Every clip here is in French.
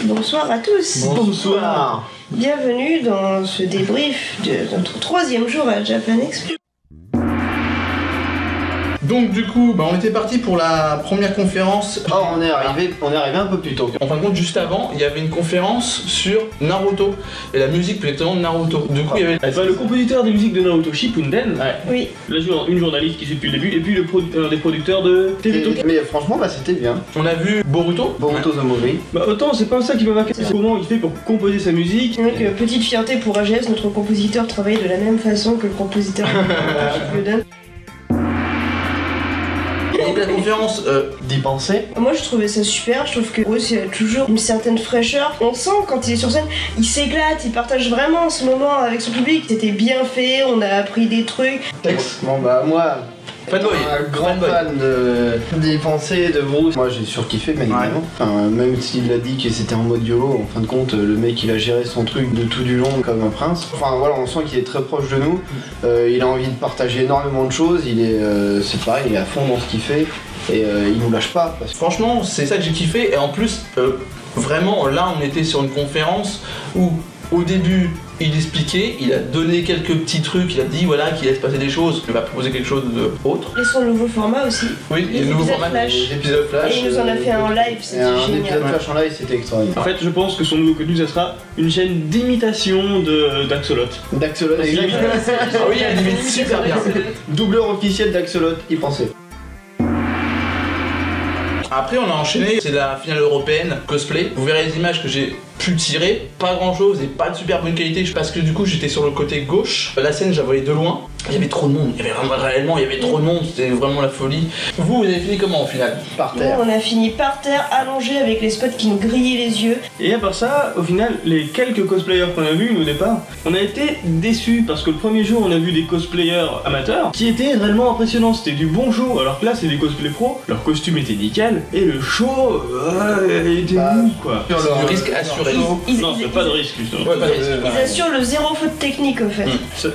Bonsoir à tous. Bonsoir. Bienvenue dans ce débrief de notre 3e jour à Japan Expo. Donc du coup, on était parti pour la première conférence. Oh, on est arrivé un peu plus tôt. En fin de compte, juste avant, il y avait une conférence sur Naruto et la musique plus exactement de Naruto. Du coup, il y avait le compositeur des musiques de Naruto, Shippuden, Oui. une journaliste qui suit depuis le début, et puis un des producteurs de TV Tokyo. Mais franchement, c'était bien. on a vu Boruto. Boruto the Movie. Autant c'est pas ça qui m'a marqué, c'est comment il fait pour composer sa musique. Donc, petite fierté pour AGS, notre compositeur travaille de la même façon que le compositeur de Shippuden. Donc la conférence D'y penser. Moi je trouvais ça super, je trouve que Bruce il a toujours une certaine fraîcheur. On sent quand il est sur scène, il s'éclate, il partage vraiment ce moment avec son public. C'était bien fait, on a appris des trucs. Bon moi, fanboy. un grand fan d'y penser, de Bruce. Moi j'ai surkiffé bien évidemment. Enfin, même s'il a dit que c'était en mode YOLO, en fin de compte le mec il a géré son truc de tout du long comme un prince. Enfin voilà, on sent qu'il est très proche de nous. Il a envie de partager énormément de choses, il est c'est pareil, il est à fond dans ce qu'il fait. Et il nous lâche pas. Franchement, c'est ça que j'ai kiffé. Et en plus, vraiment, là, on était sur une conférence où, au début, il expliquait, il a donné quelques petits trucs, il a dit voilà qu'il laisse passer des choses, il va proposer quelque chose d'autre. Et son nouveau format aussi. Oui, et le nouveau format, l'épisode Flash. Et il nous en a fait un en live, c'était un génial. épisode Flash en live, c'était extraordinaire. En fait, je pense que son nouveau contenu, ça sera une chaîne d'imitation d'Axolot. D'Axolot, exactement. Ah oui, elle imite super bien. Doubleur officiel d'Axolot, y pensez. Après, on a enchaîné, c'est la finale européenne cosplay. Vous verrez les images que j'ai pu tirer, pas grand chose et pas de super bonne qualité parce que du coup j'étais sur le côté gauche. La scène, je la voyais de loin. Il y avait trop de monde, il y avait trop de monde, c'était vraiment la folie. Vous avez fini comment au final? Par terre. Nous, on a fini par terre, allongé avec les spots qui nous grillaient les yeux. Et à part ça, au final, les quelques cosplayers qu'on a vus au départ, on a été déçus parce que le premier jour on a vu des cosplayers amateurs qui étaient réellement impressionnants, c'était du bon show, alors que là c'est des cosplays pros, leur costume était nickel et le show il était mou quoi. C'est du risque assuré. Non, c'est pas de risque justement. Ouais, pas de risque. Ils assurent le zéro faute technique au fait.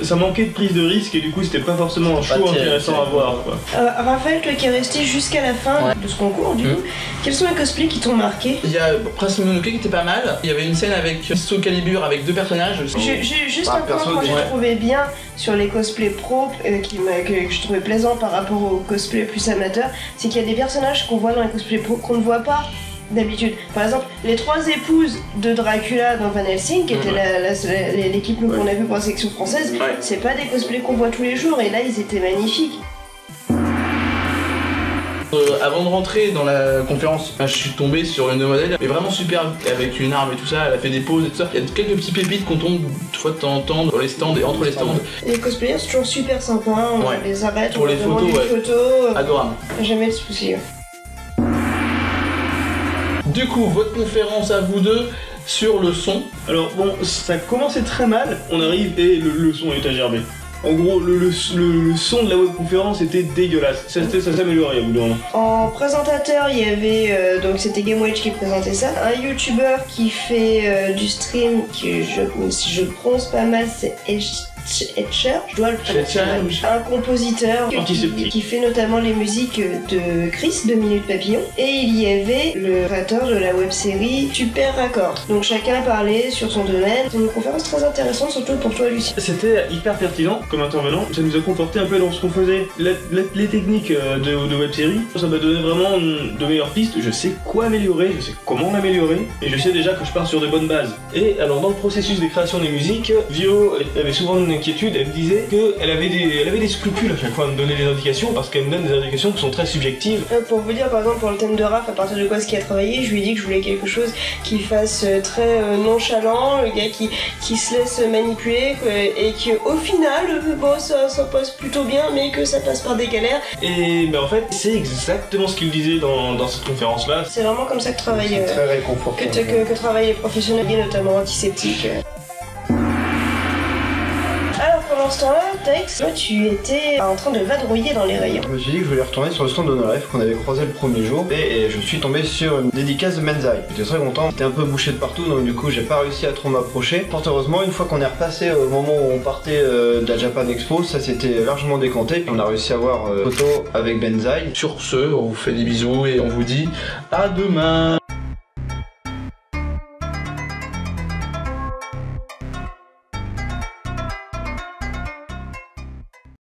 Ça manquait de prise de risque et du coup c'était pas forcément un show intéressant à voir quoi. Raphaël, toi qui es resté jusqu'à la fin de ce concours, du coup, quels sont les cosplays qui t'ont marqué? Il y a Prince Mononoke qui était pas mal. Il y avait une scène avec Soul Calibur avec 2 personnages. Juste un point que j'ai trouvé bien sur les cosplays pro que je trouvais plaisant par rapport aux cosplays plus amateurs, c'est qu'il y a des personnages qu'on voit dans les cosplays pro qu'on ne voit pas d'habitude. Par exemple, les 3 épouses de Dracula dans Van Helsing, qui était l'équipe qu'on a vu pour la section française, c'est pas des cosplays qu'on voit tous les jours et là ils étaient magnifiques. Avant de rentrer dans la conférence, je suis tombé sur une demoiselle, mais vraiment super, avec une arme et tout ça, elle a fait des poses et tout ça. Il y a quelques petits pépites qu'on tombe de fois de temps en temps dans les stands et entre les stands. Les cosplayers c'est toujours super sympa, on les arrête, pour on les leur demande photos, des photos. Adorable. Jamais de soucis. Du coup, votre conférence à vous deux sur le son. Alors bon, ça commençait très mal, on arrive et le son est à gerber. En gros, le son de la webconférence était dégueulasse. Ça s'améliorait au bout d'un moment. En présentateur, il y avait, donc c'était GameWatch qui présentait ça, un YouTuber qui fait du stream, si je le prononce pas mal, c'est Etcher, je dois le prononcer. Un compositeur qui fait notamment les musiques de Chris, 2 minutes papillon. Et il y avait le créateur de la web-série Super Raccord. Donc chacun parlait sur son domaine. C'est une conférence très intéressante, surtout pour toi, Lucie. C'était hyper pertinent comme intervenant. Ça nous a conforté un peu dans ce qu'on faisait. Les techniques de web-série, ça m'a donné vraiment de meilleures pistes. Je sais quoi améliorer, je sais comment l'améliorer. Et je sais déjà que je pars sur de bonnes bases. Et alors dans le processus de création des musiques, Vio avait souvent une inquiétude, elle me disait qu'elle avait des scrupules à chaque fois à me donner des indications parce qu'elle me donne des indications qui sont très subjectives. Pour vous dire, par exemple, pour le thème de Raph, à partir de quoi ce qu'il a travaillé, je lui ai dit que je voulais quelque chose qui fasse très nonchalant, le gars qui se laisse manipuler et qu'au final, bon, ça passe plutôt bien, mais que ça passe par des galères. Et ben en fait, c'est exactement ce qu'il disait dans cette conférence-là. C'est vraiment comme ça que travaillent très réconfortant. Que travaillent les professionnels, notamment antiseptiques. Pendant ce temps-là, Tex, toi tu étais en train de vadrouiller dans les rayons. Je me suis dit que je voulais retourner sur le stand de No Life qu'on avait croisé le premier jour et je suis tombé sur une dédicace de Menzai. J'étais très content, j'étais un peu bouché de partout donc du coup j'ai pas réussi à trop m'approcher. Fort heureusement, une fois qu'on est repassé au moment où on partait de la Japan Expo, ça s'était largement décanté. On a réussi à avoir photo avec Benzai. Sur ce, on vous fait des bisous et on vous dit à demain.